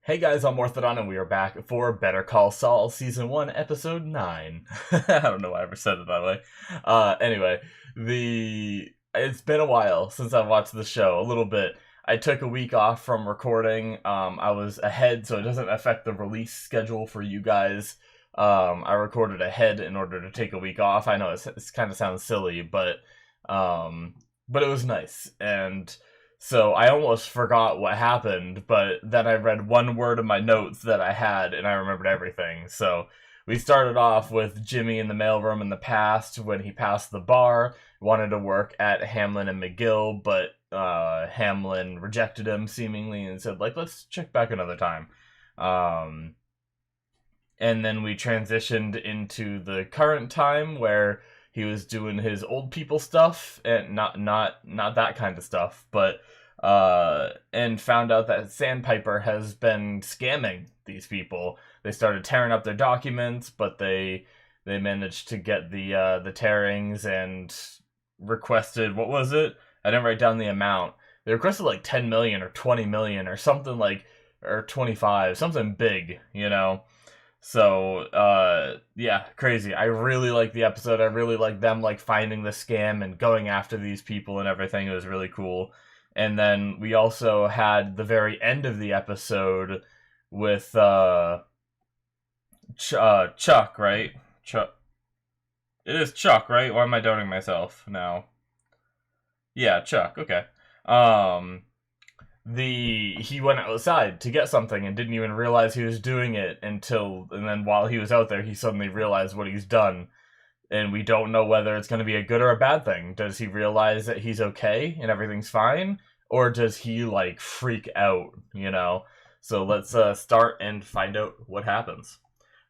Hey guys, I'm Morthadon, and we are back for Better Call Saul Season 1, Episode 9. I don't know why I ever said it that way. Anyway, it's been a while since I watched the show, a little bit. I took a week off from recording. I was ahead, so it doesn't affect the release schedule for you guys. I recorded ahead in order to take a week off. I know it kind of sounds silly, but it was nice, and so I almost forgot what happened, but then I read one word of my notes that I had, and I remembered everything. So we started off with Jimmy in the mailroom in the past when he passed the bar, wanted to work at Hamlin and McGill, but Hamlin rejected him seemingly and said, like, let's check back another time. Um, and then we transitioned into the current time where he was doing his old people stuff and not that kind of stuff, but and found out that Sandpiper has been scamming these people. They started tearing up their documents, but they managed to get the tearings and requested, what was it? I didn't write down the amount. They requested like 10 million or 20 million or something, like, or 25, something big, you know. So, yeah, crazy. I really like the episode. I really like them, like, finding the scam and going after these people and everything. It was really cool. And then we also had the very end of the episode with, Chuck, right? Chuck. It is Chuck, right? Why am I doubting myself now? Yeah, Chuck, okay. Um, he went outside to get something and didn't even realize he was doing it and then while he was out there he suddenly realized what he's done, and we don't know whether it's going to be a good or a bad thing. Does he realize that he's okay and everything's fine, or does he like freak out, you know? So let's start and find out what happens.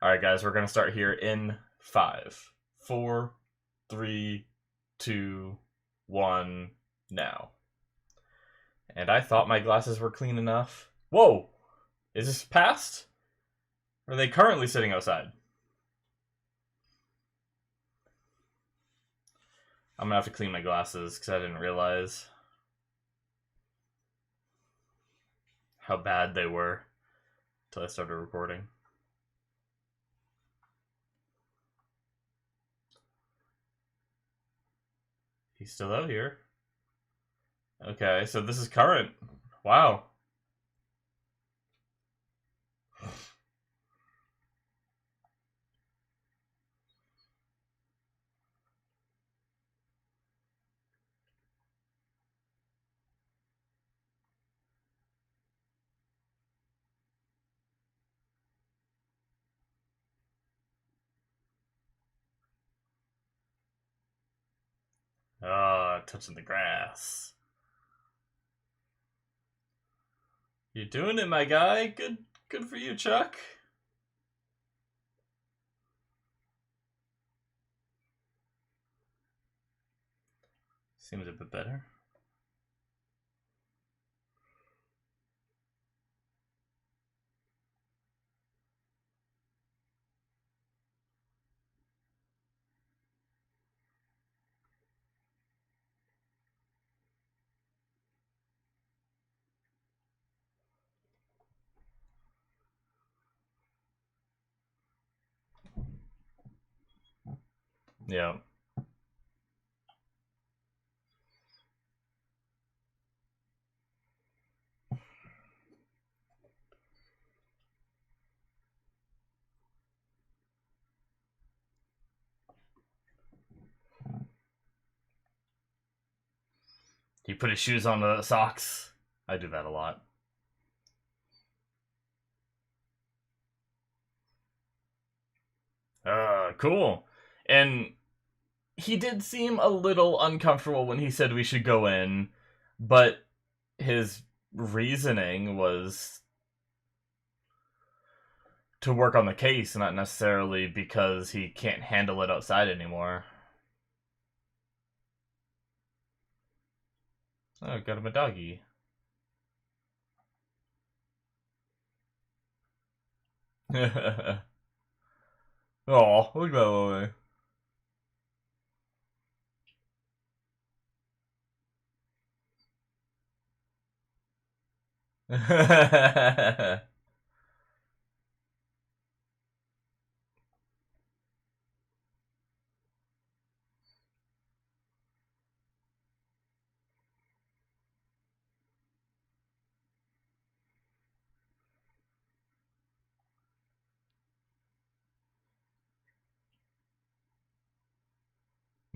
All right, guys, we're going to start here in 5, 4, 3, 2, 1 now. And I thought my glasses were clean enough. Whoa! Is this past? Or are they currently sitting outside? I'm gonna have to clean my glasses because I didn't realize how bad they were until I started recording. He's still out here. Okay, so this is current. Wow. Ah, touching the grass. You doing it, my guy? Good for you, Chuck. Seems a bit better. Yeah. He put his shoes on the socks. I do that a lot. Cool. And he did seem a little uncomfortable when he said we should go in, but his reasoning was to work on the case, not necessarily because he can't handle it outside anymore. Oh, got him a doggy. Oh, look that way.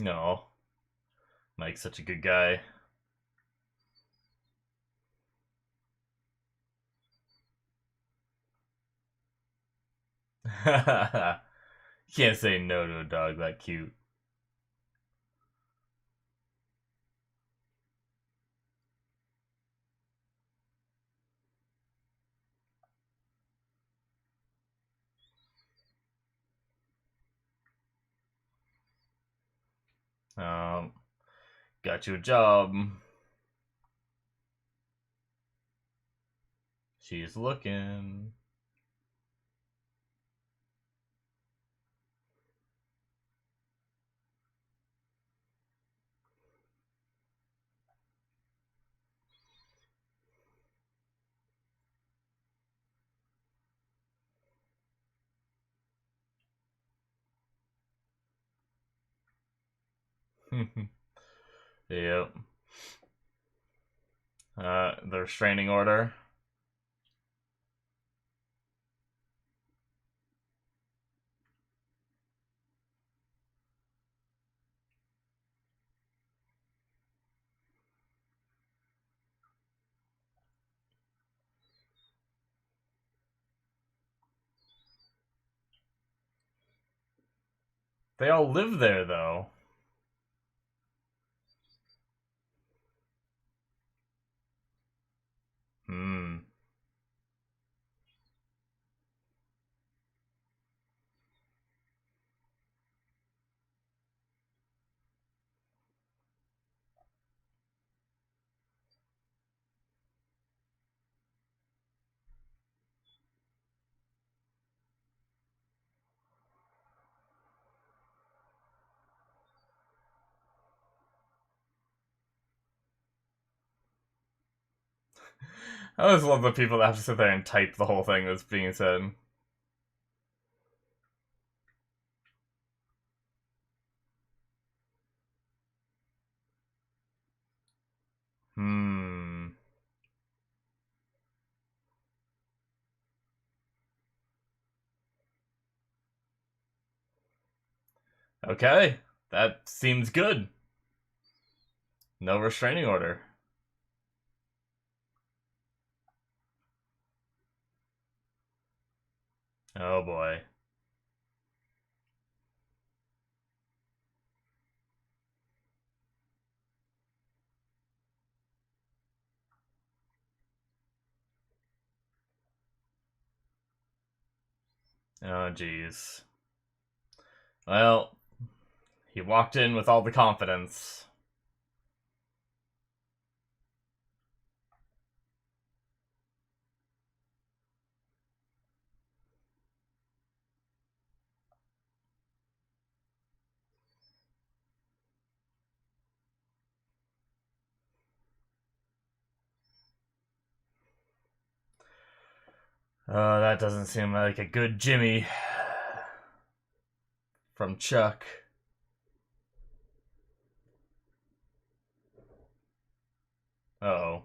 No, Mike's such a good guy. You can't say no to a dog that cute. Um, got you a job. She's looking. Yep. The restraining order. They all live there, though. Hmm. I always love the people that have to sit there and type the whole thing that's being said. Hmm. Okay. That seems good. No restraining order. Oh boy. Oh jeez. Well, he walked in with all the confidence. Oh, that doesn't seem like a good Jimmy. From Chuck. Uh-oh.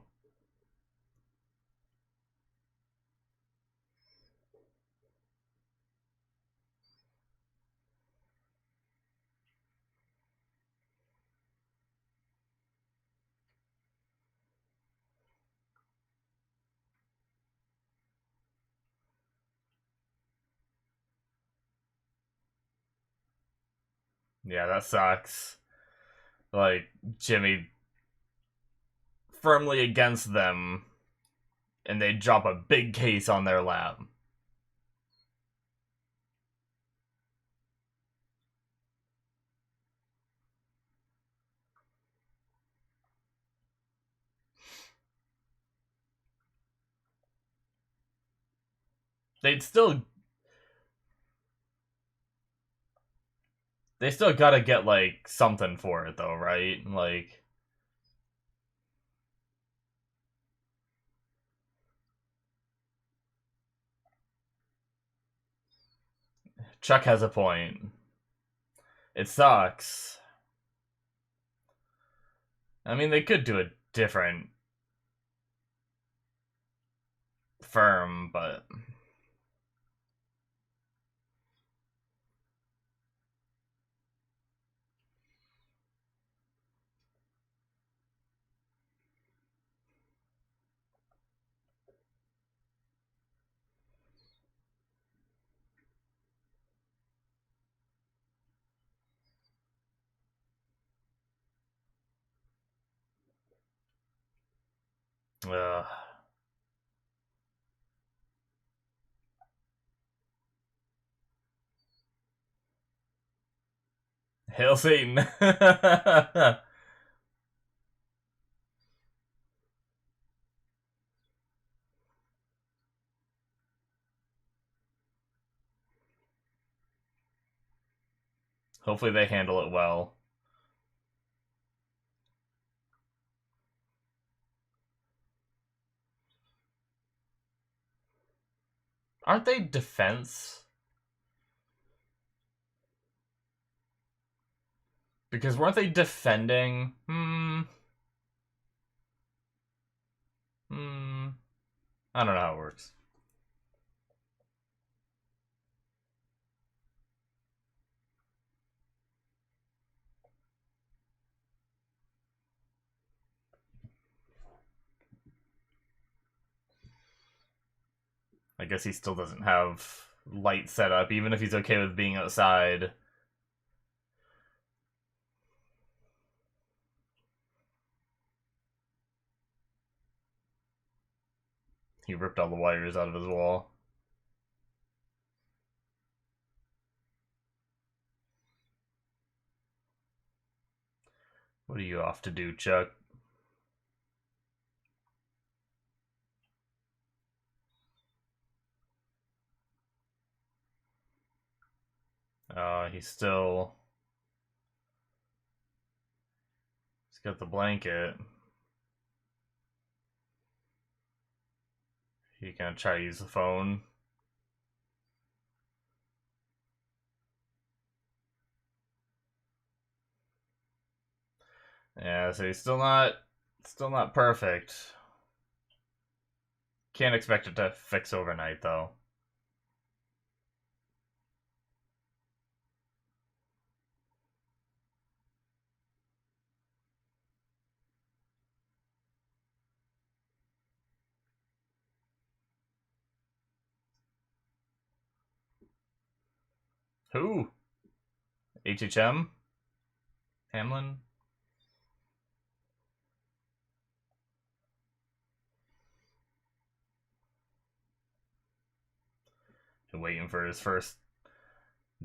Yeah, that sucks. Like, Jimmy firmly against them, and they drop a big case on their lap. They'd still they still gotta get like something for it though, right? Like Chuck has a point. It sucks. I mean, they could do a different firm, but Ugh. Hail Satan. Hopefully they handle it well. Aren't they defense? Because weren't they defending? I don't know how it works. I guess he still doesn't have light set up, even if he's okay with being outside. He ripped all the wires out of his wall. What are you off to do, Chuck? He's still... He's got the blanket. He gonna try to use the phone. Yeah, so he's still not perfect. Can't expect it to fix overnight, though. Who? HHM? Hamlin? Waiting for his first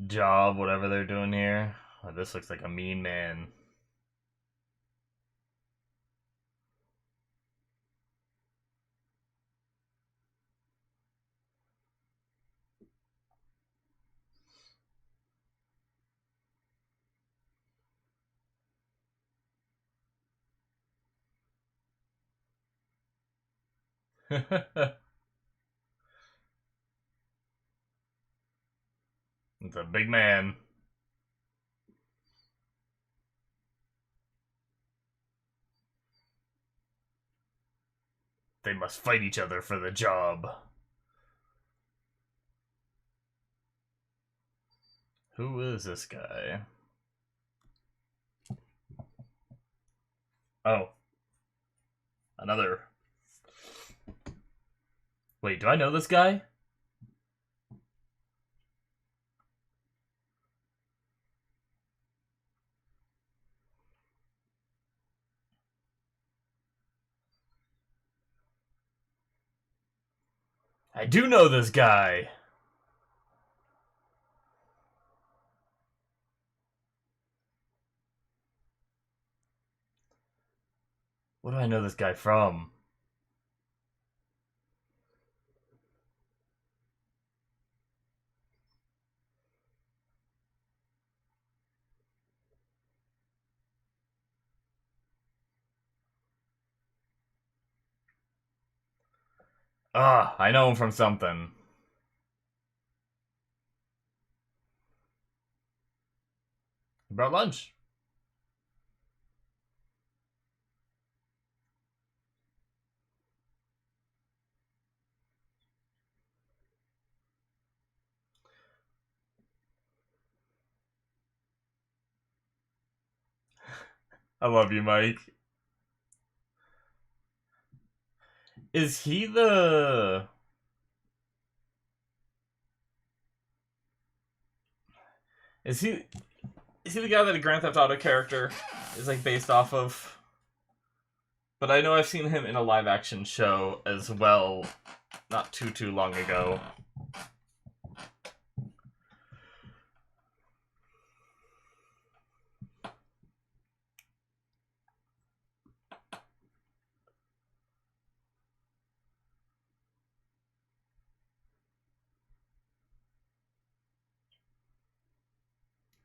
job, whatever they're doing here. Oh, this looks like a mean man. It's a big man. They must fight each other for the job. Who is this guy? Oh. Another. Wait, do I know this guy? I do know this guy! What do I know this guy from? Ah, I know him from something. He brought lunch. I love you, Mike. Is he the... Is he the guy that a Grand Theft Auto character is like based off of? But I know I've seen him in a live-action show as well, not too long ago.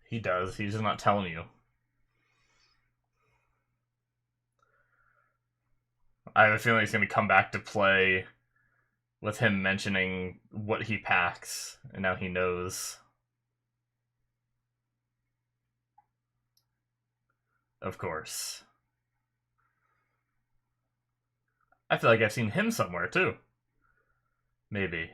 He does. He's just not telling you. I have a feeling he's going to come back to play with him mentioning what he packs, and now he knows. Of course. I feel like I've seen him somewhere, too. Maybe.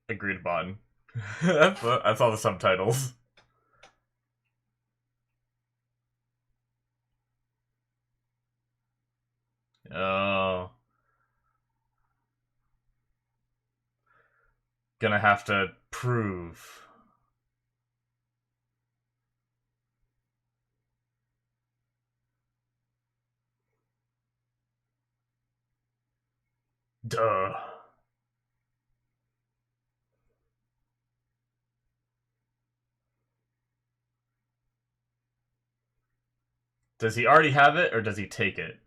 Agreed upon. I saw the subtitles. Oh. Gonna have to prove. Duh. Does he already have it, or does he take it?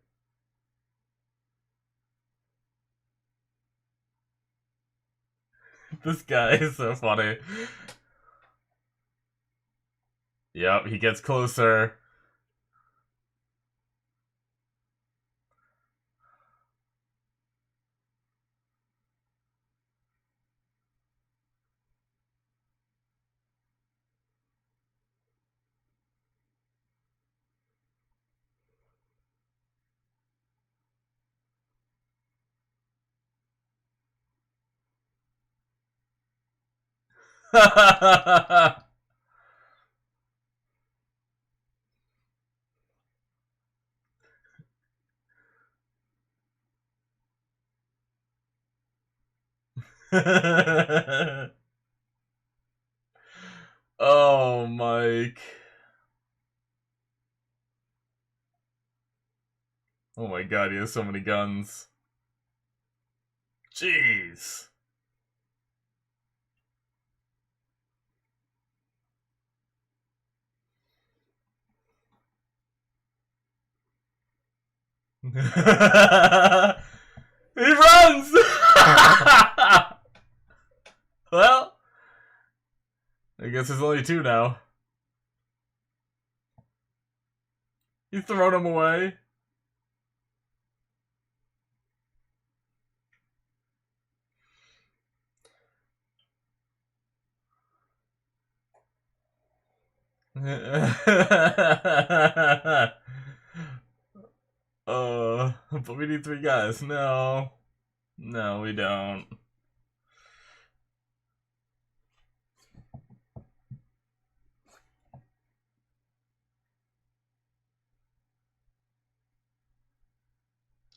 This guy is so funny. Yep, he gets closer. Oh, Mike. Oh my god, he has so many guns. Jeez. He runs! Well, I guess there's only two now. He's thrown him away. But we need three guys. No. No, we don't.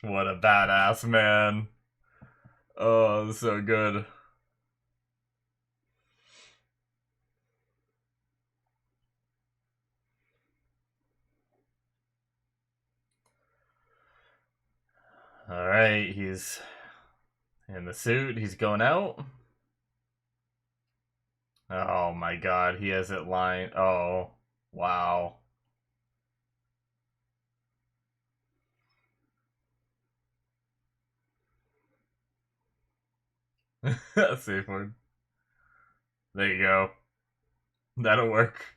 What a badass, man. Oh, so good. Alright, he's in the suit. He's going out. Oh my god, he has it lined. Oh, wow. Safe word. There you go. That'll work.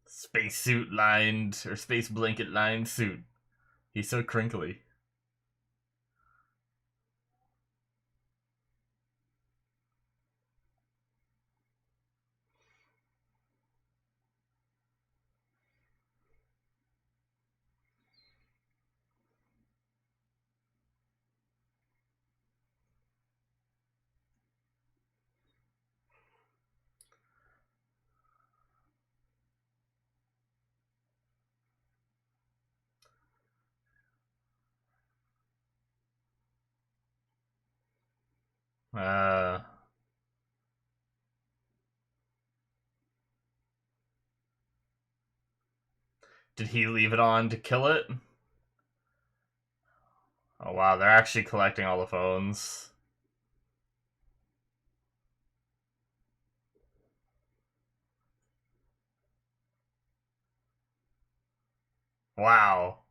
Spacesuit lined, or space blanket lined suit. He's so crinkly. Uh, did he leave it on to kill it? Oh wow, they're actually collecting all the phones. Wow.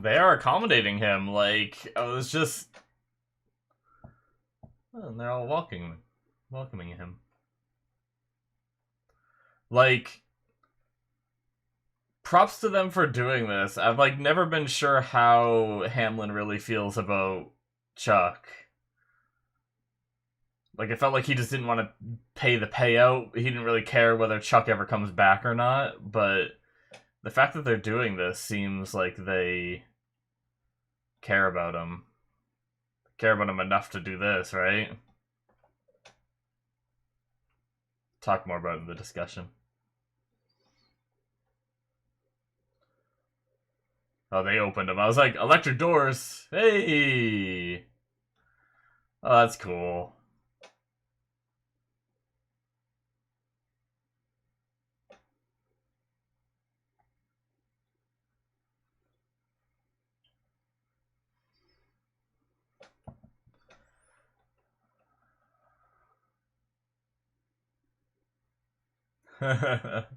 They are accommodating him. Like, I was just. Oh, and they're all welcoming him. Like, props to them for doing this. I've like never been sure how Hamlin really feels about Chuck. Like, it felt like he just didn't want to pay the payout. He didn't really care whether Chuck ever comes back or not. But the fact that they're doing this seems like they care about him. Care about him enough to do this, right? Talk more about it in the discussion. Oh, they opened them. I was like, electric doors. Hey. Oh, that's cool. It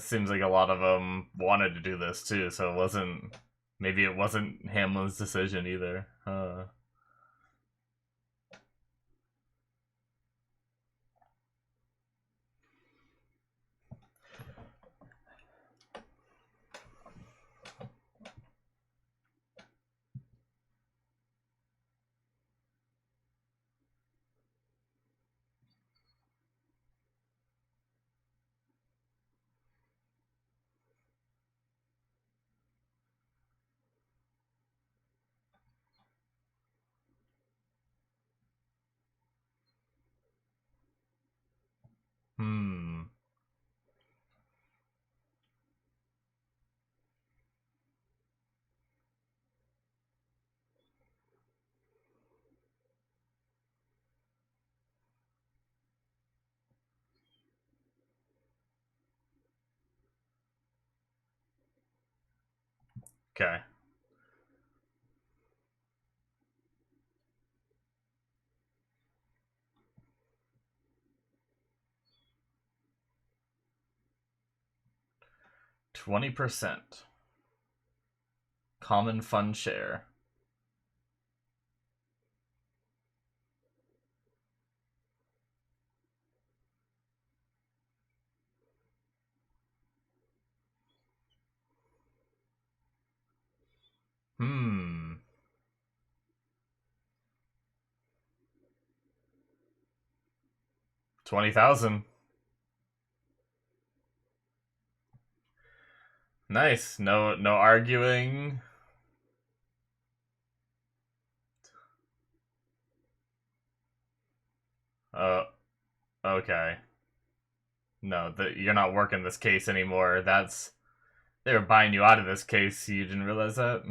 seems like a lot of them wanted to do this too, so it wasn't. Maybe it wasn't Hamlin's decision either. 'Kay. 20%. Common fund share. Hmm. 20,000. Nice. No arguing. Okay. No, you're not working this case anymore. That's They were buying you out of this case. You didn't realize that?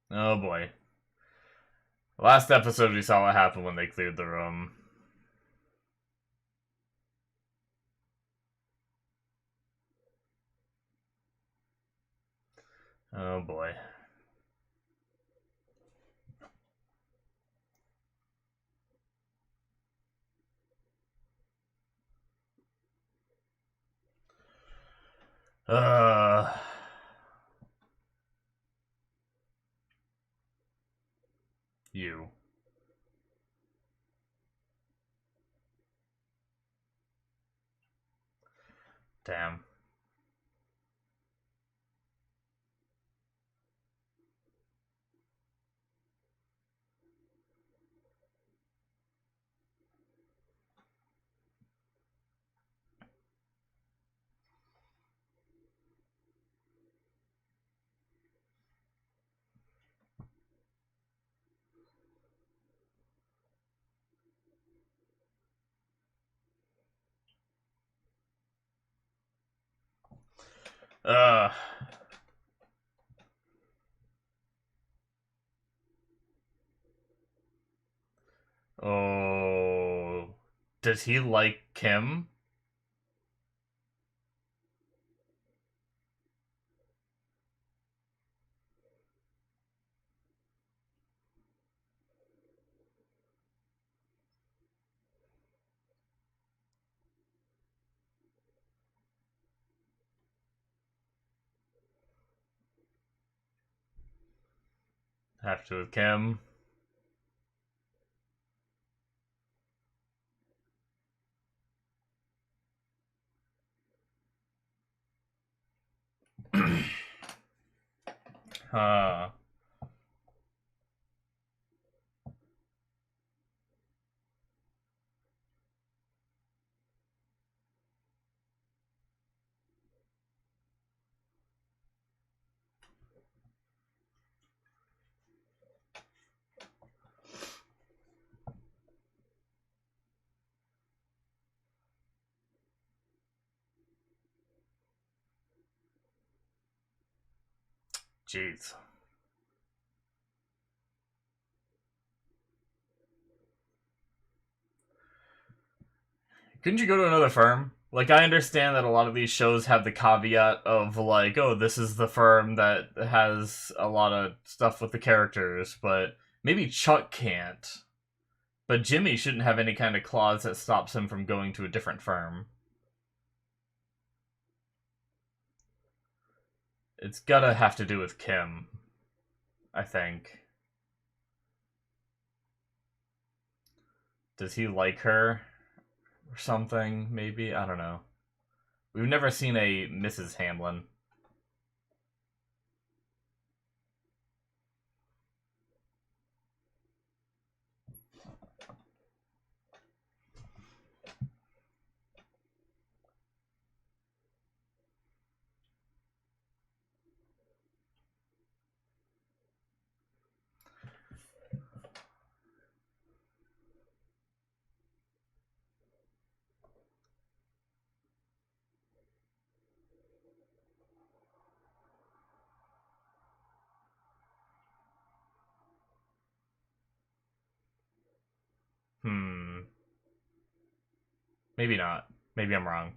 Oh boy. Last episode we saw what happened when they cleared the room. Oh boy. Uh you. Damn. Ugh. Oh. Does he like Kim? Have to with Kim. Huh. Jeez. Couldn't you go to another firm? Like, I understand that a lot of these shows have the caveat of, like, oh, this is the firm that has a lot of stuff with the characters, but maybe Chuck can't. But Jimmy shouldn't have any kind of clause that stops him from going to a different firm. It's gotta have to do with Kim, I think. Does he like her? Or something, maybe? I don't know. We've never seen a Mrs. Hamlin. Hmm. Maybe not. Maybe I'm wrong.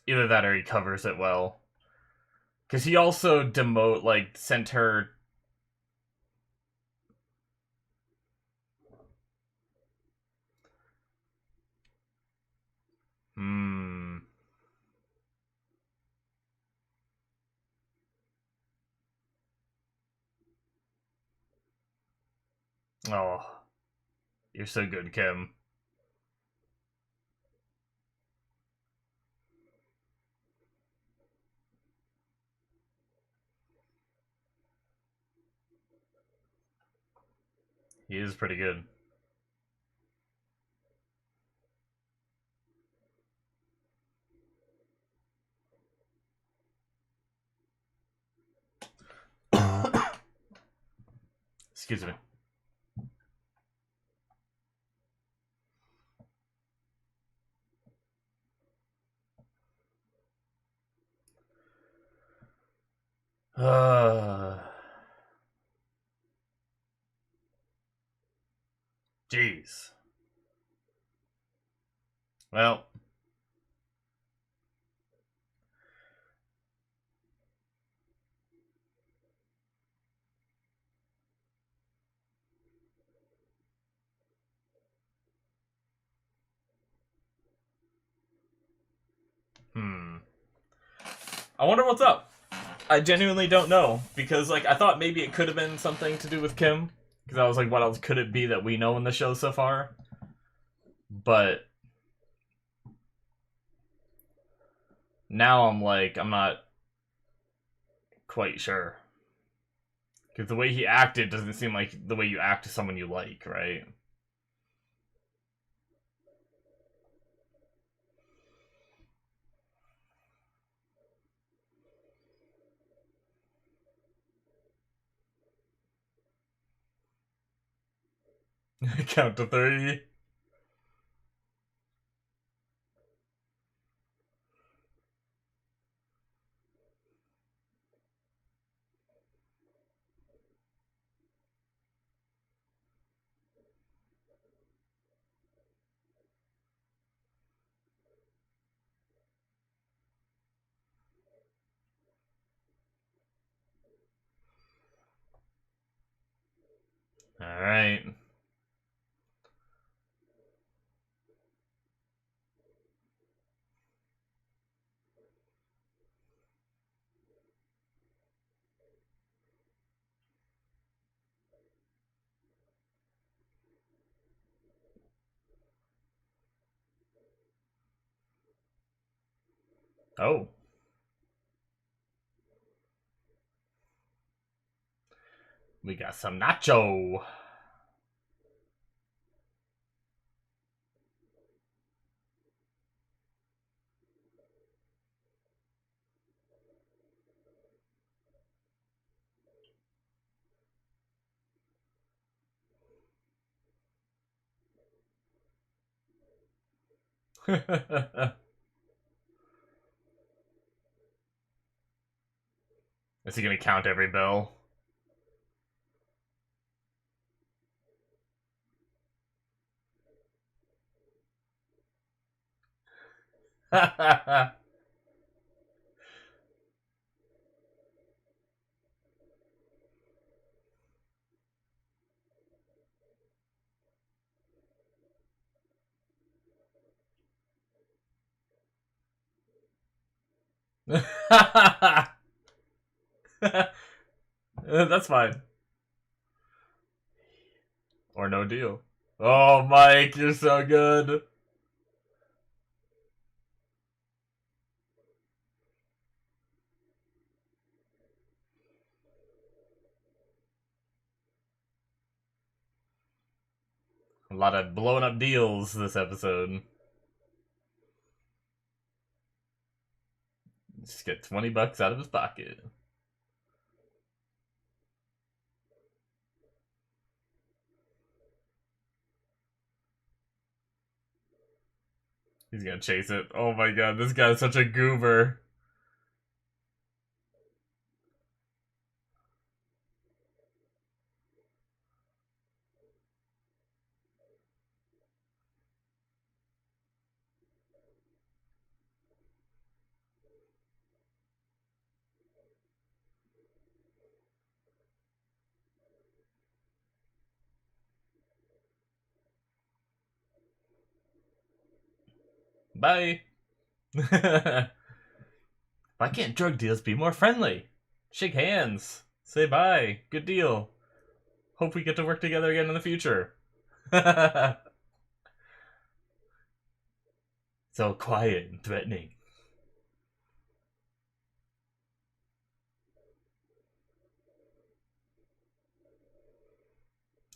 Either that or he covers it well. Because he also sent her. Hmm. Oh, you're so good, Kim. He is pretty good. Excuse me. Jeez. Well, hmm. I wonder what's up. I genuinely don't know because, like, I thought maybe it could have been something to do with Kim because I was like, what else could it be that we know in the show so far? But now I'm like, I'm not quite sure because the way he acted doesn't seem like the way you act to someone you like, right? Count to 30. Alright. Oh. We got some nacho. Is he gonna count every bill? That's fine. Or no deal. Oh, Mike, you're so good. A lot of blown up deals this episode. Just get $20 out of his pocket. He's gonna chase it. Oh my god, this guy's such a goober. Bye. Why can't drug deals be more friendly? Shake hands. Say bye. Good deal. Hope we get to work together again in the future. So quiet and threatening.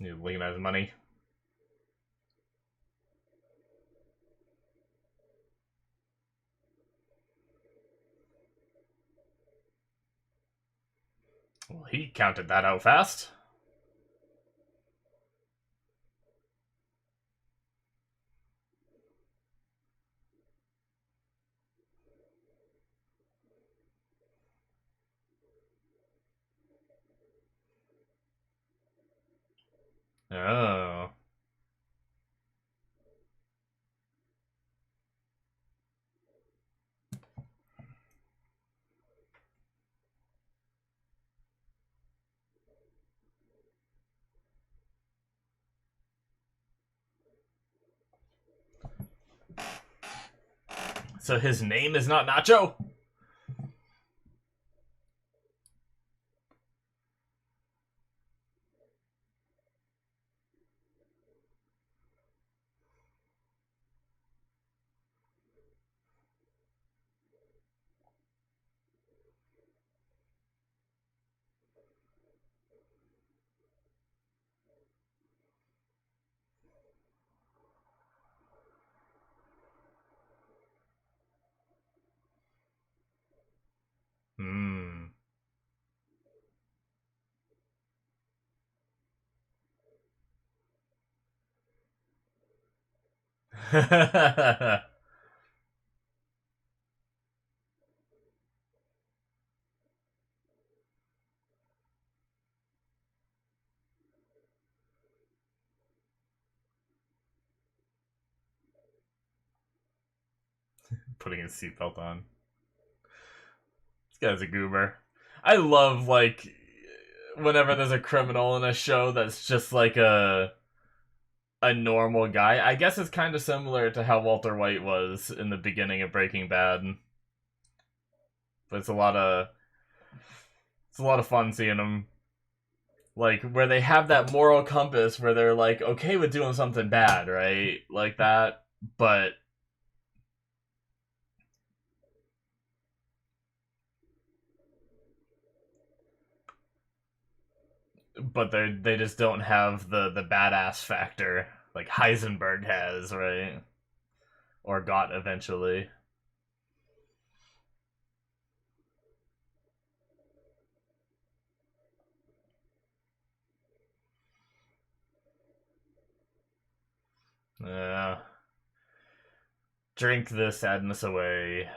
He's looking at his money. Well, he counted that out fast. Oh. So his name is not Nacho? Hmm. Putting his seatbelt on. This guy's a goober. I love, like, whenever there's a criminal in a show that's just like a normal guy. I guess it's kind of similar to how Walter White was in the beginning of Breaking Bad. But it's a lot of fun seeing him, like, where they have that moral compass where they're like okay with doing something bad, right? Like that, but they just don't have the badass factor like Heisenberg has, right? Or got eventually. Yeah. Drink the sadness away.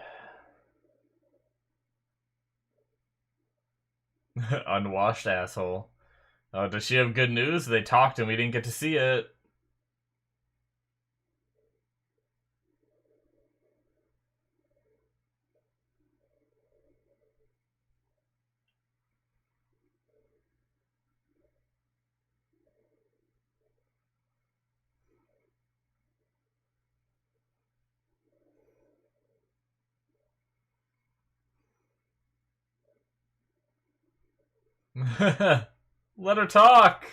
Unwashed asshole. Oh, does she have good news? They talked and we didn't get to see it. Let her talk.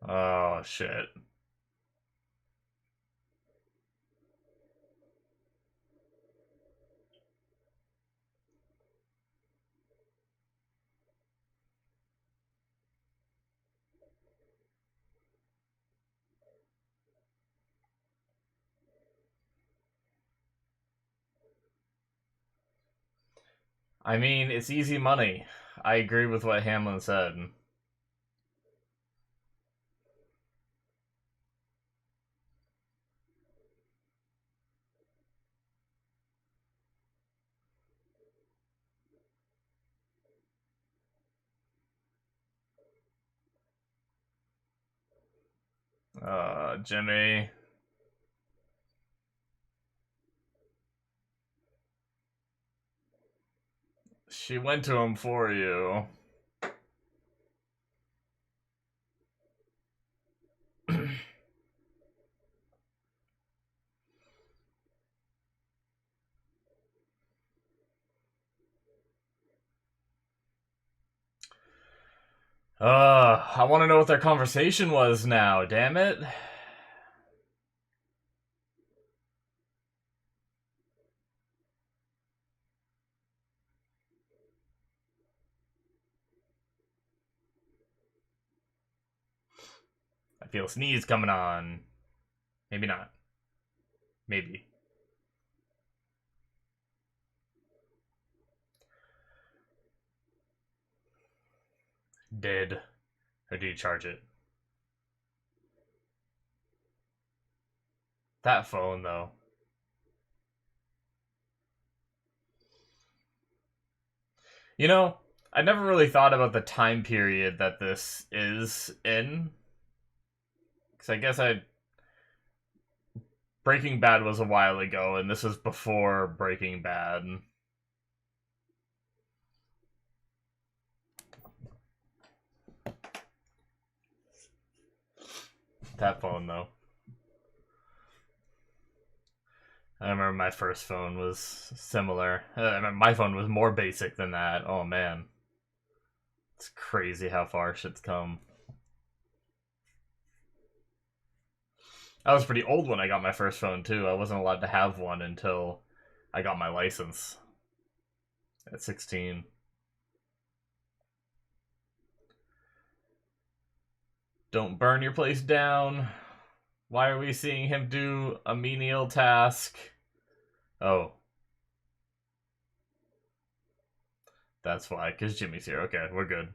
Oh shit. I mean, it's easy money. I agree with what Hamlin said. Jimmy. She went to him for you. I want to know what their conversation was now, damn it. I feel a sneeze coming on. Maybe not. Maybe. Did. Or do you charge it? That phone, though. You know, I never really thought about the time period that this is in. Because I guess Breaking Bad was a while ago, and this was before Breaking Bad. That phone, though. I remember my first phone was similar. My phone was more basic than that. Oh, man. It's crazy how far shit's come. I was pretty old when I got my first phone, too. I wasn't allowed to have one until I got my license at 16. Don't burn your place down. Why are we seeing him do a menial task? Oh. That's why, because Jimmy's here. Okay, we're good.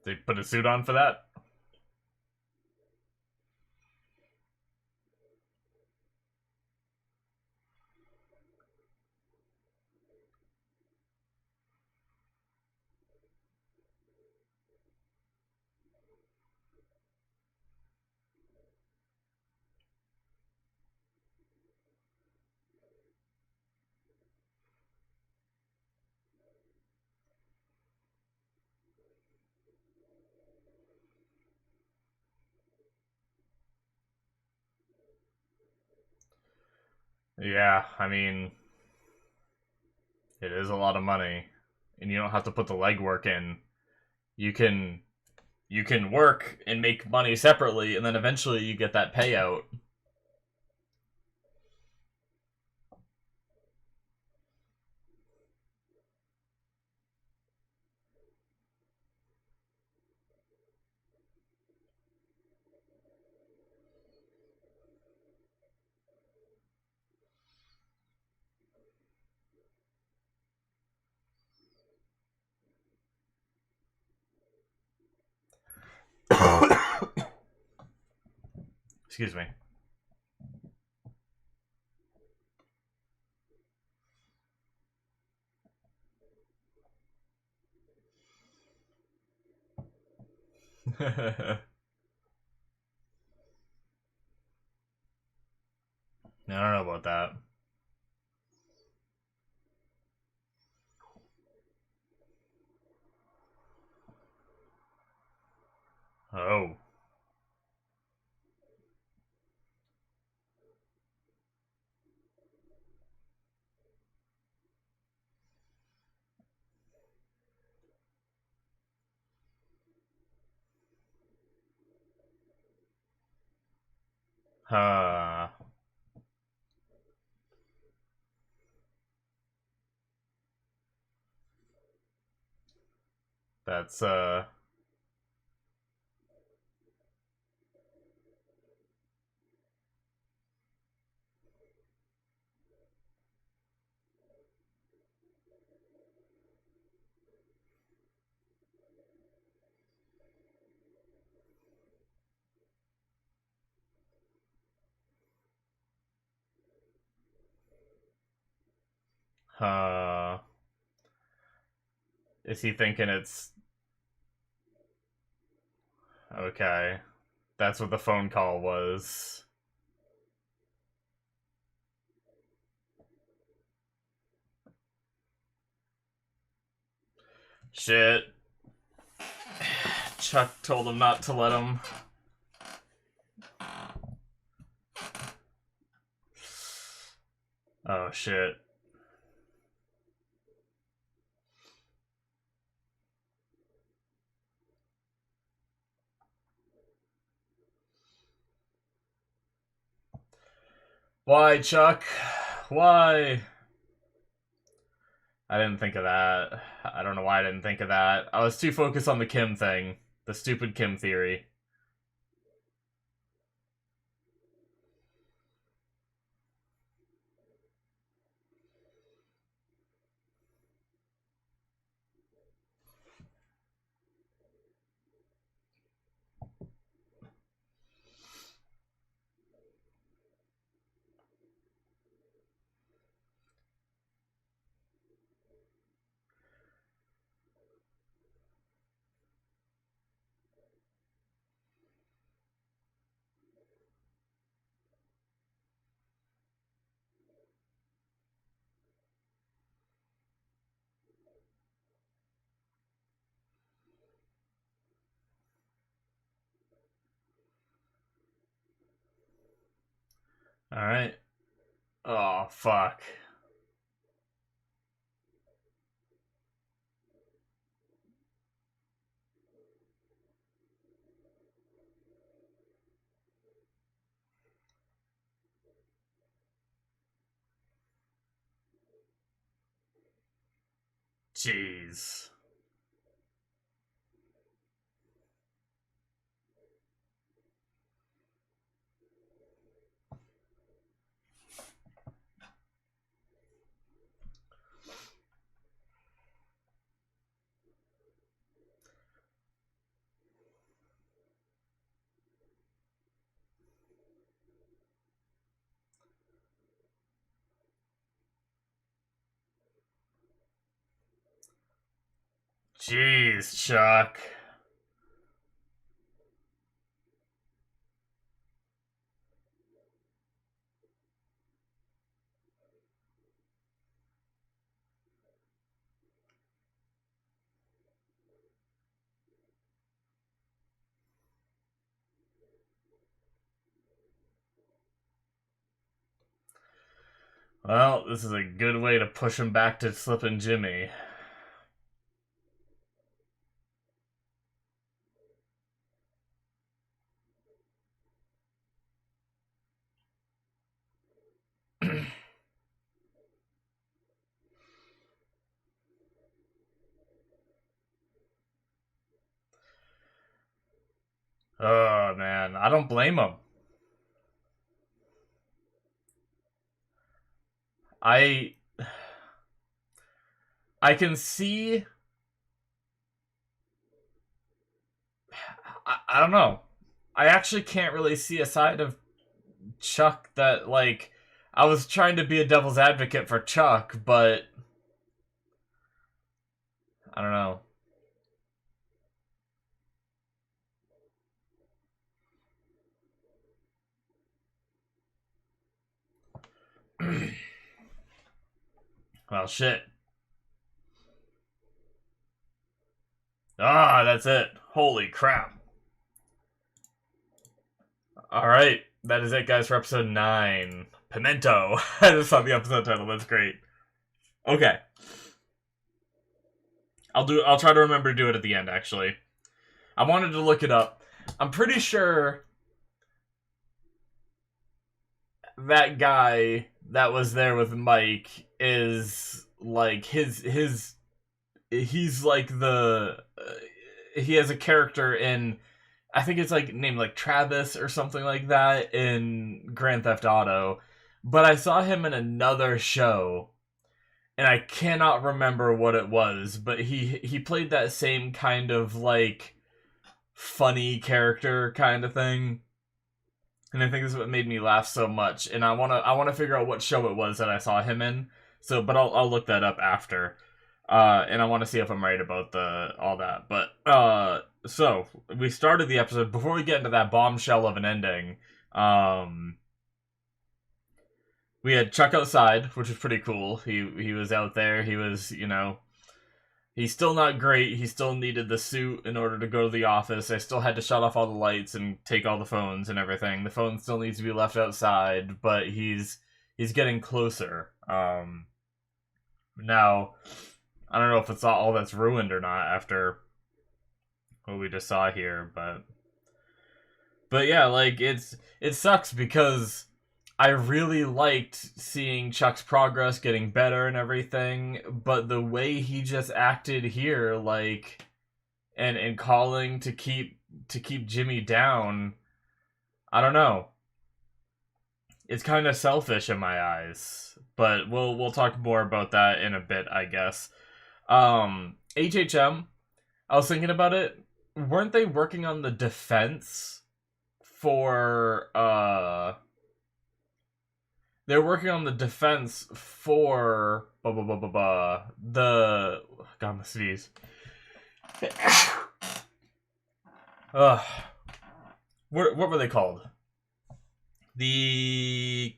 They put a suit on for that? Yeah, I mean, it is a lot of money, and you don't have to put the legwork in. You can work and make money separately, and then eventually you get that payout. Excuse me. I don't know about that. Oh. Uh, that's, uh, is he thinking it's, okay. That's what the phone call was. Shit. Chuck told him not to let him. Oh, shit. Why, Chuck? Why? I didn't think of that. I don't know why I didn't think of that. I was too focused on the Kim thing. The stupid Kim theory. Alright. Oh, fuck. Jeez. Jeez, Chuck. Well, this is a good way to push him back to Slippin' Jimmy. Oh, man. I don't blame him. I can see... I don't know. I actually can't really see a side of Chuck that, like... I was trying to be a devil's advocate for Chuck, but... I don't know. Well, shit. Ah, that's it. Holy crap. Alright, that is it, guys, for episode 9. Pimento. I just saw the episode title. That's great. Okay. I'll try to remember to do it at the end, actually. I wanted to look it up. I'm pretty sure that guy that was there with Mike is like he's like the he has a character in, I think it's like named like Travis or something like that in Grand Theft Auto, but I saw him in another show and I cannot remember what it was, but he played that same kind of like funny character kind of thing. And I think this is what made me laugh so much. And I wanna figure out what show it was that I saw him in. So, but I'll look that up after. And I want to see if I'm right about all that. But so we started the episode before we get into that bombshell of an ending. We had Chuck outside, which was pretty cool. He was out there. He was, he's still not great. He still needed the suit in order to go to the office. I still had to shut off all the lights and take all the phones and everything. The phone still needs to be left outside, but he's getting closer. Now, I don't know if it's all that's ruined or not after what we just saw here, but yeah, like it sucks because I really liked seeing Chuck's progress, getting better and everything, but the way he just acted here, like, and calling to keep Jimmy down, I don't know. It's kind of selfish in my eyes, but we'll talk more about that in a bit, I guess. HHM, I was thinking about it. Weren't they working on the defense for they're working on the defense for the God, my sneeze. What were they called? The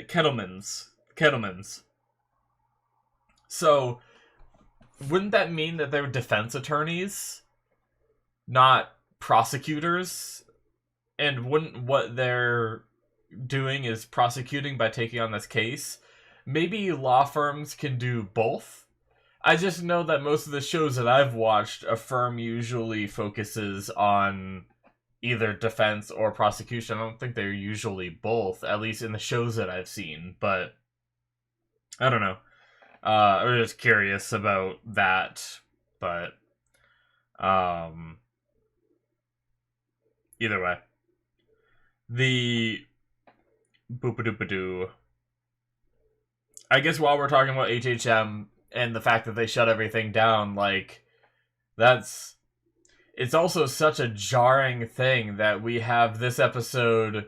Kettlemans. So wouldn't that mean that they're defense attorneys, not prosecutors? And wouldn't what they're doing is prosecuting by taking on this case? Maybe law firms can do both. I just know that most of the shows that I've watched, a firm usually focuses on either defense or prosecution. I don't think they're usually both, at least in the shows that I've seen, but I don't know. I was just curious about that, but either way. The boop-a-doop-a-doo. I guess while we're talking about HHM and the fact that they shut everything down, like, it's also such a jarring thing that we have this episode,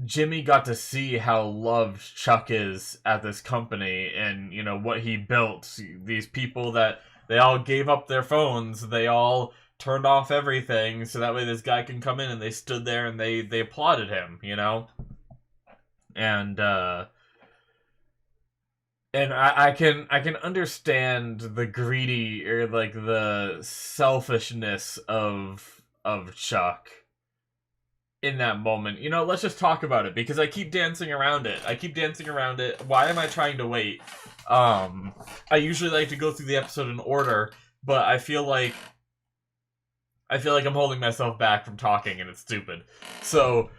Jimmy got to see how loved Chuck is at this company, and you know what he built. These people that they all gave up their phones, they all turned off everything, so that way this guy can come in, and they stood there and they applauded him, you know. And I can understand the greedy or like the selfishness of Chuck in that moment. You know, let's just talk about it because I keep dancing around it. Why am I trying to wait? I usually like to go through the episode in order, but I feel like I'm holding myself back from talking and it's stupid. So,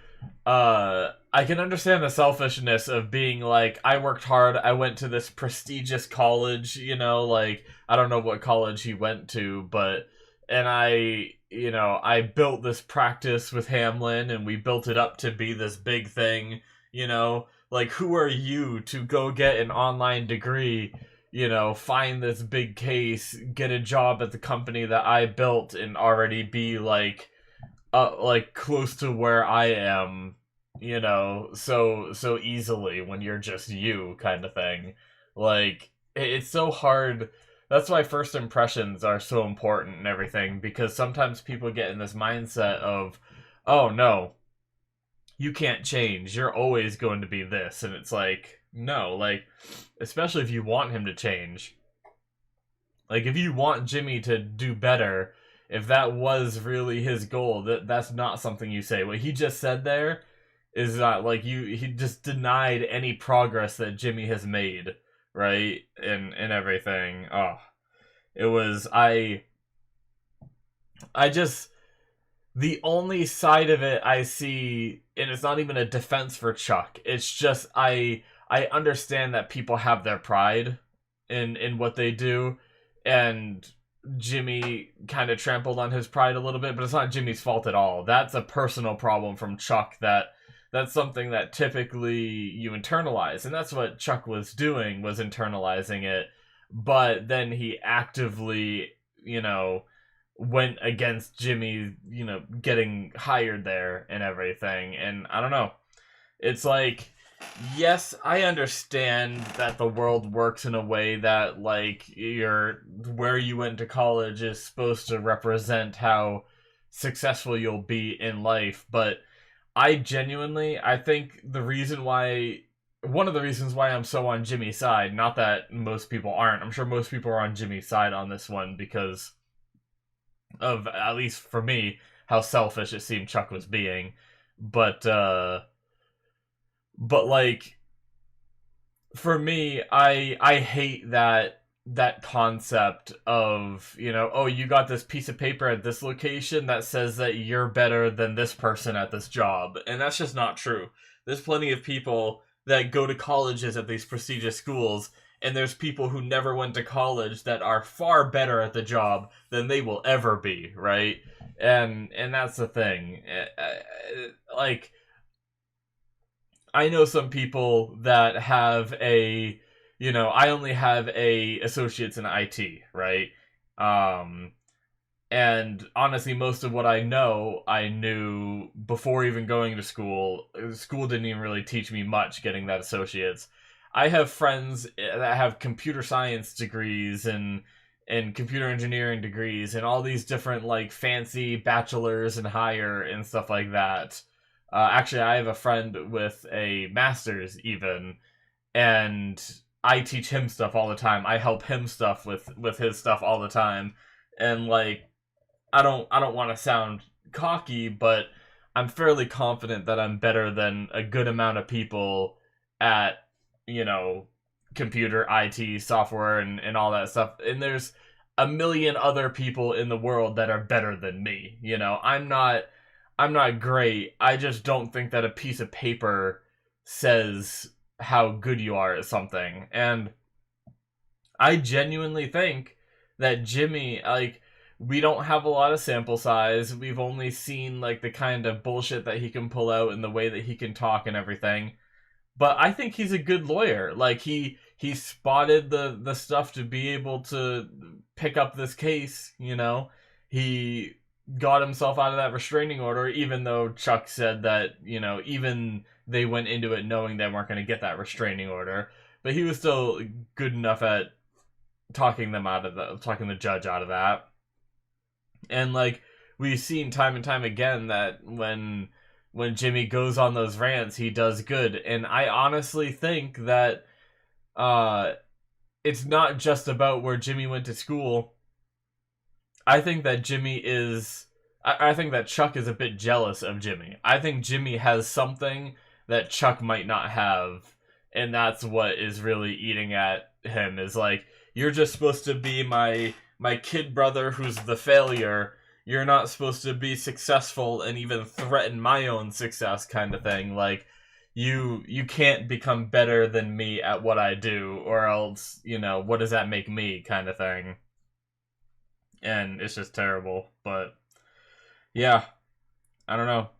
I can understand the selfishness of being like, I worked hard, I went to this prestigious college, you know, like, I don't know what college he went to, and I built this practice with Hamlin, and we built it up to be this big thing, you know, like, who are you to go get an online degree, you know, find this big case, get a job at the company that I built, and already be like close to where I am, you know, so easily when you're just you kind of thing. Like it's so hard. That's why first impressions are so important and everything, because sometimes people get in this mindset of, oh no, you can't change. You're always going to be this, and it's like, no, like especially if you want him to change. Like if you want Jimmy to do better, if that was really his goal, that's not something you say. What he just said there is not like he just denied any progress that Jimmy has made, right? And everything. Oh, it was I just the only side of it I see, and it's not even a defense for Chuck. It's just I understand that people have their pride in what they do, and Jimmy kind of trampled on his pride a little bit, but it's not Jimmy's fault at all. That's a personal problem from Chuck that's something that typically you internalize, and that's what Chuck was doing, was internalizing it, but then he actively, you know, went against Jimmy, you know, getting hired there and everything. And I don't know. It's like, yes, I understand that the world works in a way that like your where you went to college is supposed to represent how successful you'll be in life, but I think one of the reasons why I'm so on Jimmy's side, not that most people aren't. I'm sure most people are on Jimmy's side on this one because of, at least for me, how selfish it seemed Chuck was being. But like for me, I hate that concept of, you know, oh, you got this piece of paper at this location that says that you're better than this person at this job, and that's just not true. There's plenty of people that go to colleges at these prestigious schools, and there's people who never went to college that are far better at the job than they will ever be, right? And that's the thing. Like, I know some people that have a, you know, I only have a associates in IT, right? Um, and honestly, most of what I knew before even going to school. School didn't even really teach me much getting that associates. I have friends that have computer science degrees and computer engineering degrees and all these different like fancy bachelors and higher and stuff like that. Actually, I have a friend with a master's even, and I teach him stuff all the time. I help him stuff with his stuff all the time, and like I don't want to sound cocky, but I'm fairly confident that I'm better than a good amount of people at, you know, computer, IT, software, and all that stuff. And there's a million other people in the world that are better than me. You know, I'm not great. I just don't think that a piece of paper says how good you are at something. And I genuinely think that Jimmy, like, we don't have a lot of sample size. We've only seen, like, the kind of bullshit that he can pull out and the way that he can talk and everything. But I think he's a good lawyer. Like, he spotted the stuff to be able to pick up this case, you know? He got himself out of that restraining order, even though Chuck said that, even they went into it knowing they weren't going to get that restraining order. But he was still good enough at talking the judge out of that. And, like, we've seen time and time again that when Jimmy goes on those rants, he does good. And I honestly think that it's not just about where Jimmy went to school. I think that I think that Chuck is a bit jealous of Jimmy. I think Jimmy has something that Chuck might not have, and that's what is really eating at him, is like, you're just supposed to be my kid brother who's the failure. You're not supposed to be successful and even threaten my own success, kind of thing. Like, you can't become better than me at what I do, or else, what does that make me, kind of thing. And it's just terrible. But yeah, I don't know.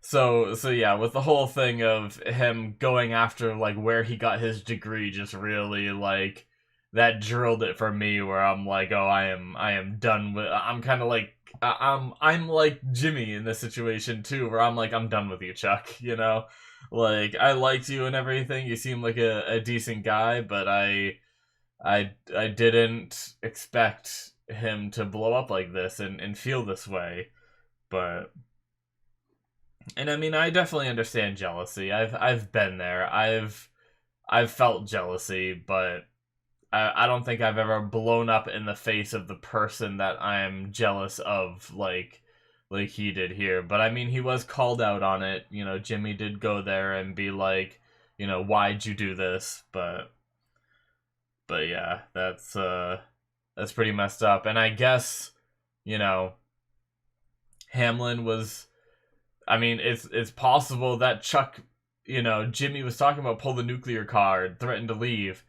So yeah, with the whole thing of him going after, like, where he got his degree, just really, like, that drilled it for me, where I'm like, oh, I am done with. I'm kind of like, I'm like Jimmy in this situation too, where I'm like, I'm done with you, Chuck. Like, I liked you and everything. You seem like a decent guy, but I didn't expect him to blow up like this and feel this way. But, and I mean, I definitely understand jealousy. I've been there. I've felt jealousy, but I don't think I've ever blown up in the face of the person that I'm jealous of, like he did here. But I mean, he was called out on it. Jimmy did go there and be like, why'd you do this? But yeah, that's pretty messed up. And I guess, Hamlin was, I mean, it's possible that Chuck, Jimmy was talking about pull the nuclear card, threatened to leave.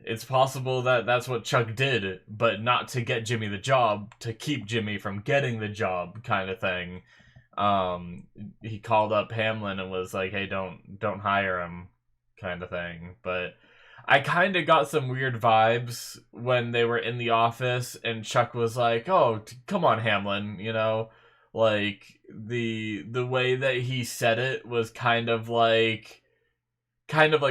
It's possible that that's what Chuck did, but not to get Jimmy the job, to keep Jimmy from getting the job, kind of thing. He called up Hamlin and was like, hey, don't hire him, kind of thing. But I kind of got some weird vibes when they were in the office and Chuck was like, oh, come on, Hamlin, like, the way that he said it was kind of like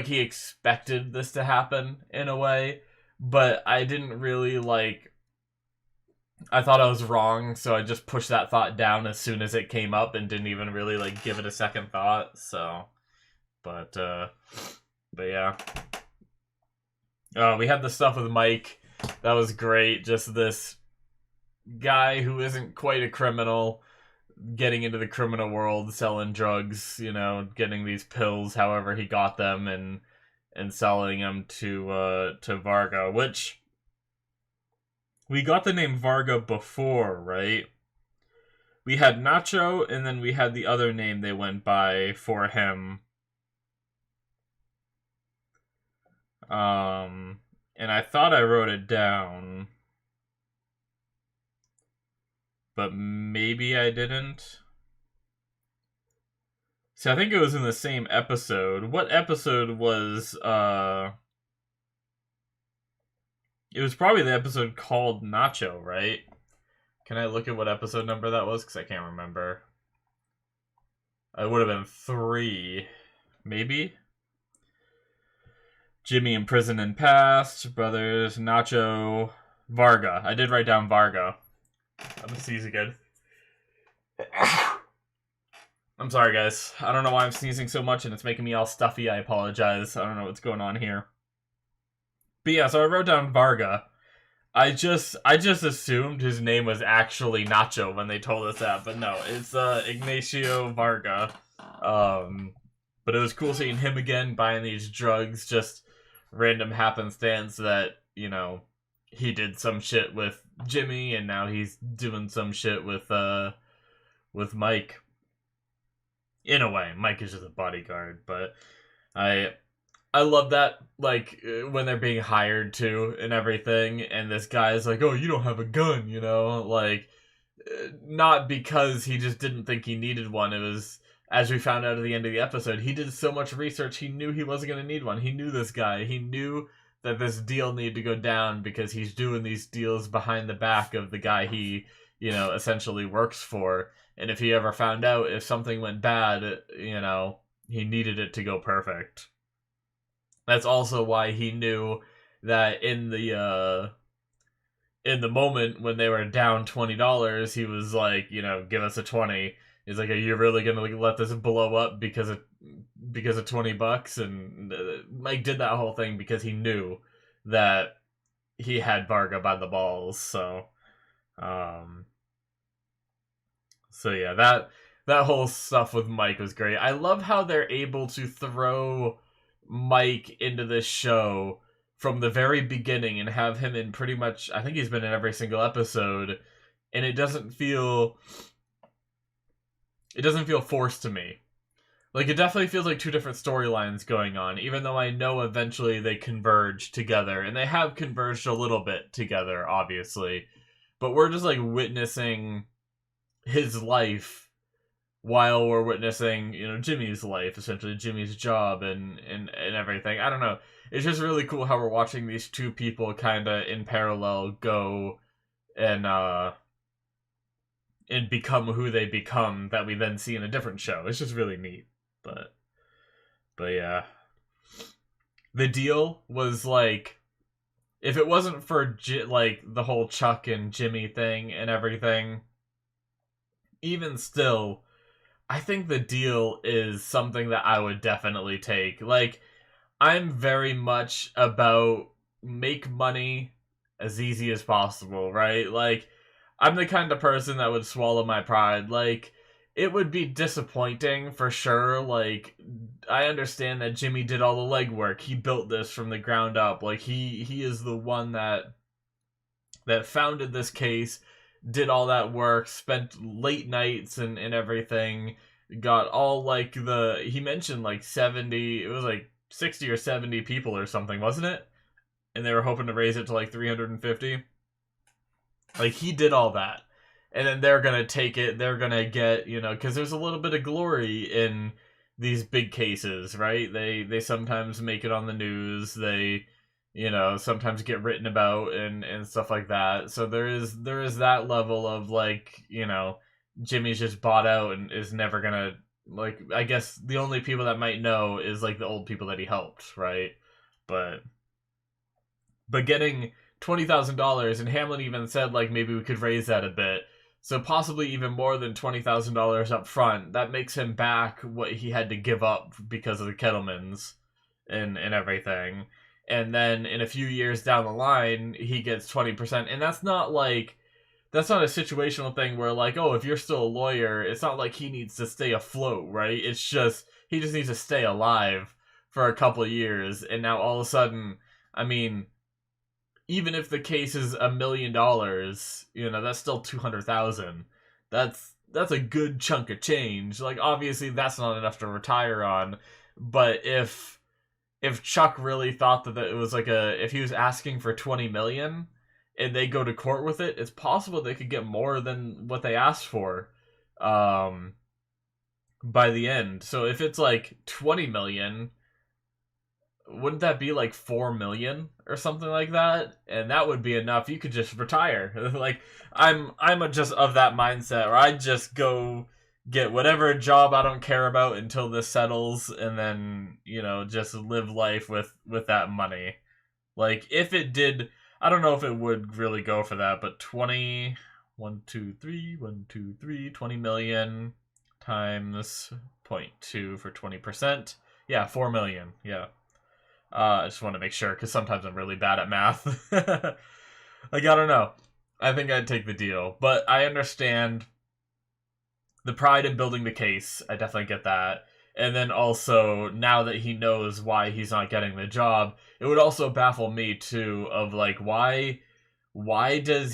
he expected this to happen in a way, but I didn't really, like, I thought I was wrong, so I just pushed that thought down as soon as it came up and didn't even really, like, give it a second thought. So, but yeah. We had the stuff with Mike. That was great. Just this guy who isn't quite a criminal getting into the criminal world, selling drugs, getting these pills however he got them, and selling them to Varga, which we got the name Varga before, right? We had Nacho, and then we had the other name they went by for him. And I thought I wrote it down, but maybe I didn't. See, I think it was in the same episode. What episode was, it was probably the episode called Nacho, right? Can I look at what episode number that was? Because I can't remember. It would have been 3, maybe? Jimmy in prison and past, brothers, Nacho, Varga. I did write down Varga. I'm gonna sneeze again. I'm sorry, guys. I don't know why I'm sneezing so much, and it's making me all stuffy. I apologize. I don't know what's going on here. But yeah, so I wrote down Varga. I just assumed his name was actually Nacho when they told us that, but no, it's Ignacio Varga. But it was cool seeing him again, buying these drugs, just random happenstance that, he did some shit with Jimmy, and now he's doing some shit with Mike. In a way, Mike is just a bodyguard, but I love that, like, when they're being hired to and everything, and this guy's like, oh, you don't have a gun, like, not because he just didn't think he needed one. It was, as we found out at the end of the episode, he did so much research, he knew he wasn't going to need one. He knew this guy. He knew that this deal needed to go down because he's doing these deals behind the back of the guy he essentially works for. And if he ever found out if something went bad, he needed it to go perfect. That's also why he knew that in the moment when they were down $20, he was like, give us a 20. He's like, are you really gonna let this blow up because of $20? And Mike did that whole thing because he knew that he had Varga by the balls. Um, so yeah, that whole stuff with Mike was great. I love how they're able to throw Mike into this show from the very beginning and have him in pretty much, I think he's been in every single episode, and it doesn't feel forced to me. Like, it definitely feels like two different storylines going on, even though I know eventually they converge together, and they have converged a little bit together, obviously, but we're just like witnessing his life while we're witnessing, Jimmy's life, essentially Jimmy's job and everything. I don't know. It's just really cool how we're watching these two people kind of in parallel go and become who they become that we then see in a different show. It's just really neat. But yeah. The deal was like, if it wasn't for like the whole Chuck and Jimmy thing and everything, even still, I think the deal is something that I would definitely take. Like, I'm very much about make money as easy as possible, right? Like, I'm the kind of person that would swallow my pride. Like, it would be disappointing for sure. Like, I understand that Jimmy did all the legwork. He built this from the ground up. Like, he is the one that founded this case, did all that work, spent late nights and everything, got all like he mentioned like 70, it was like 60 or 70 people or something, wasn't it? And they were hoping to raise it to like 350. Like, he did all that. And then they're gonna take it, they're gonna get, because there's a little bit of glory in these big cases, right? They sometimes make it on the news, they sometimes get written about and stuff like that. So there is that level of like, Jimmy's just bought out and is never gonna, like, I guess the only people that might know is like the old people that he helped, right? But getting $20,000, and Hamlin even said like maybe we could raise that a bit. So possibly even more than $20,000 up front. That makes him back what he had to give up because of the Kettlemans and everything. And then in a few years down the line, he gets 20%. And that's not a situational thing where like, oh, if you're still a lawyer, it's not like he needs to stay afloat, right? It's just, he just needs to stay alive for a couple of years. And now all of a sudden, I mean, even if the case is $1 million, that's still 200,000. That's a good chunk of change. Like, obviously that's not enough to retire on, but if Chuck really thought that it was like if he was asking for 20 million and they go to court with it, it's possible they could get more than what they asked for by the end. So if it's like 20 million, wouldn't that be like 4 million or something like that? And that would be enough. You could just retire. Like, I'm just of that mindset where I just go get whatever job I don't care about until this settles, and then just live life with that money. Like, if it did, I don't know if it would really go for that, but 20 million times 0.2 for 20%. Yeah, 4 million. Yeah. I just want to make sure, because sometimes I'm really bad at math. Like, I don't know. I think I'd take the deal. But I understand the pride in building the case. I definitely get that. And then also, now that he knows why he's not getting the job, it would also baffle me, too, of, like, why does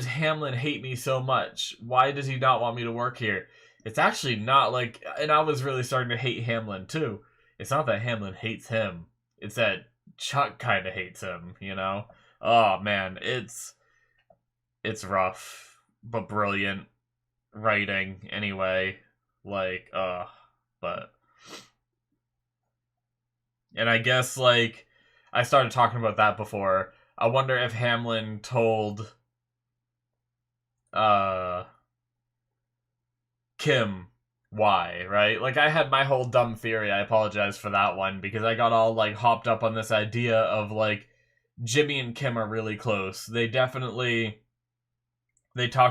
Hamlin hate me so much? Why does he not want me to work here? It's actually not, like, and I was really starting to hate Hamlin, too. It's not that Hamlin hates him. It's that Chuck kind of hates him, Oh, man, it's rough, but brilliant writing anyway. Like, but... And I guess, like, I started talking about that before. I wonder if Hamlin told uh Kim why, right? Like, I had my whole dumb theory. I apologize for that one because I got all like hopped up on this idea of like Jimmy and Kim are really close. They talked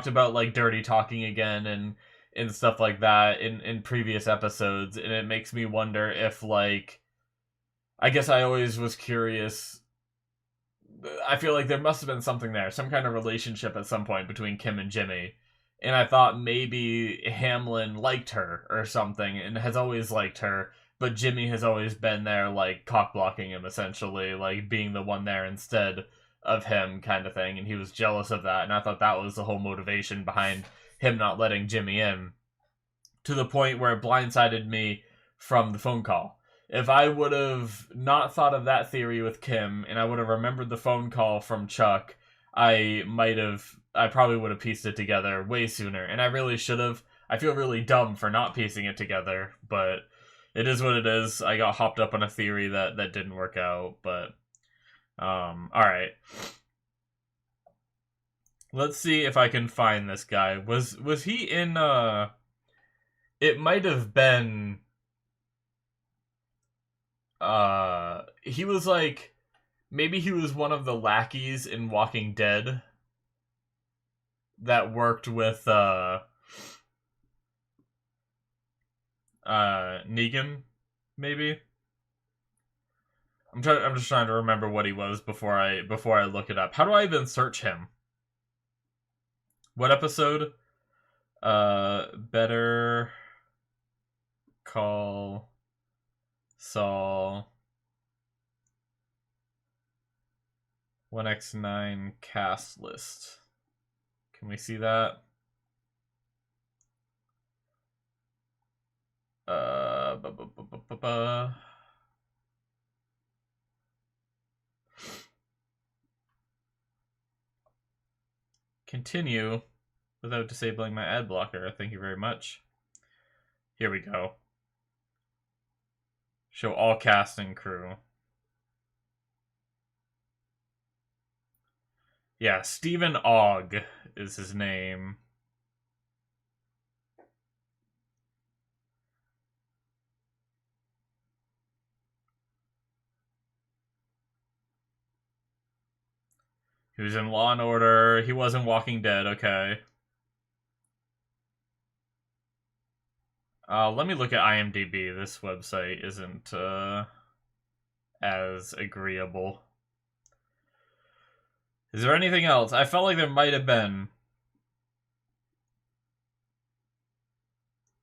about like dirty talking again and stuff like that in previous episodes, and it makes me wonder if like, I guess I always was curious. I feel like there must have been something there, some kind of relationship at some point between Kim and Jimmy. And I thought maybe Hamlin liked her or something and has always liked her, but Jimmy has always been there, like, cock blocking him, essentially, like, being the one there instead of him, kind of thing. And he was jealous of that. And I thought that was the whole motivation behind him not letting Jimmy in, to the point where it blindsided me from the phone call. If I would have not thought of that theory with Kim and I would have remembered the phone call from Chuck, I probably would have pieced it together way sooner. And I really should have. I feel really dumb for not piecing it together, but it is what it is. I got hopped up on a theory that didn't work out, but alright. Let's see if I can find this guy. Was he in it might have been he was like, maybe he was one of the lackeys in Walking Dead that worked with Negan, maybe. I'm just trying to remember what he was before I look it up. How do I even search him? What episode? Better Call Saul 1x9 cast list. Can we see that? Continue without disabling my ad blocker. Thank you very much. Here we go. Show all cast and crew. Yeah, Stephen Ogg is his name. He was in Law and Order. He was in Walking Dead. Okay. Let me look at IMDb. This website isn't as agreeable. Is there anything else? I felt like there might have been.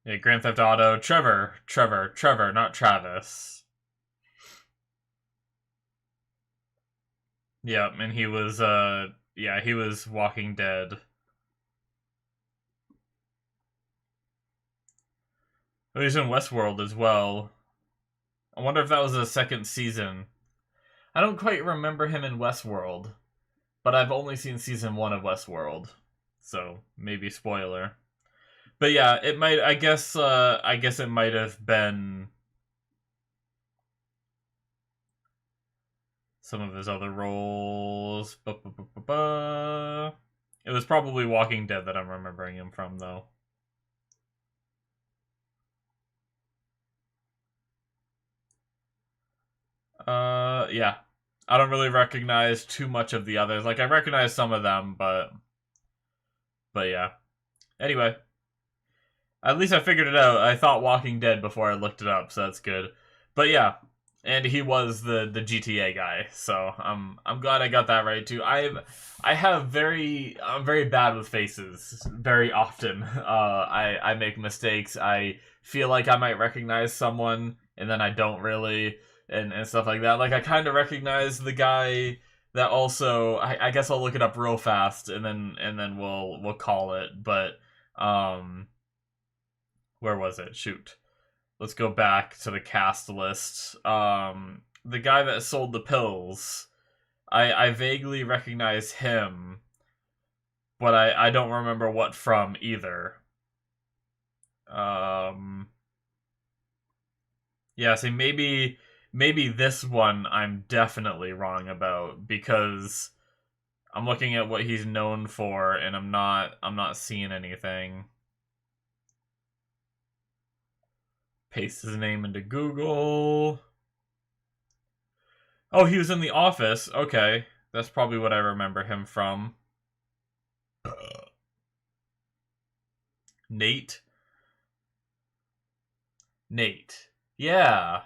Yeah, Grand Theft Auto. Trevor, not Travis. Yeah, and he was, he was Walking Dead. Oh, he's in Westworld as well. I wonder if that was a second season. I don't quite remember him in Westworld, but I've only seen season 1 of Westworld, so maybe spoiler. But yeah, it might. I guess it might have been some of his other roles. It was probably Walking Dead that I'm remembering him from, though. Yeah. I don't really recognize too much of the others. Like, I recognize some of them, but yeah. Anyway. At least I figured it out. I thought Walking Dead before I looked it up, so that's good. But yeah. And he was the GTA guy, so I'm glad I got that right too. I'm very bad with faces very often. I make mistakes. I feel like I might recognize someone, and then I don't really, and stuff like that. Like, I kind of recognize the guy that also. I guess I'll look it up real fast, and then we'll call it. But where was it? Shoot. Let's go back to the cast list. The guy that sold the pills, I vaguely recognize him, but I don't remember what from either. Yeah, see, maybe this one I'm definitely wrong about, because I'm looking at what he's known for, and I'm not seeing anything. Paste his name into Google. Oh, he was in The Office. Okay. That's probably what I remember him from. Nate. Nate. Yeah.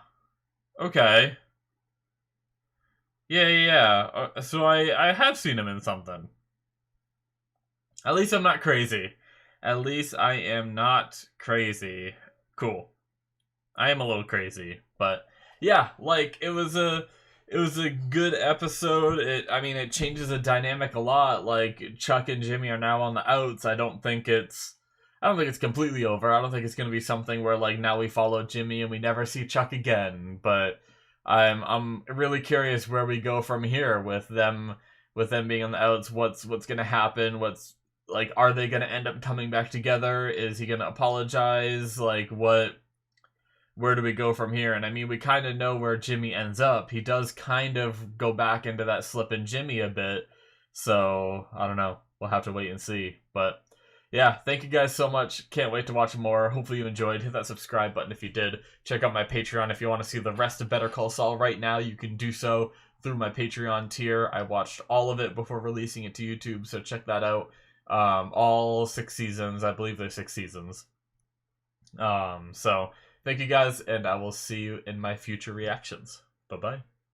Okay. Yeah. So I have seen him in something. At least I'm not crazy. At least I am not crazy. Cool. I am a little crazy, but yeah, like it was a good episode. It changes the dynamic a lot. Like Chuck and Jimmy are now on the outs. I don't think it's completely over. I don't think it's going to be something where like now we follow Jimmy and we never see Chuck again, but I'm really curious where we go from here with them being on the outs. What's going to happen? What's like are they going to end up coming back together? Is he going to apologize? Like what where do we go from here? And I mean, we kind of know where Jimmy ends up. He does kind of go back into that slip in Jimmy a bit. So, I don't know. We'll have to wait and see. But yeah, thank you guys so much. Can't wait to watch more. Hopefully you enjoyed. Hit that subscribe button if you did. Check out my Patreon if you want to see the rest of Better Call Saul right now. You can do so through my Patreon tier. I watched all of it before releasing it to YouTube, so check that out. All 6 seasons. I believe there's 6 seasons. So thank you guys, and I will see you in my future reactions. Bye-bye.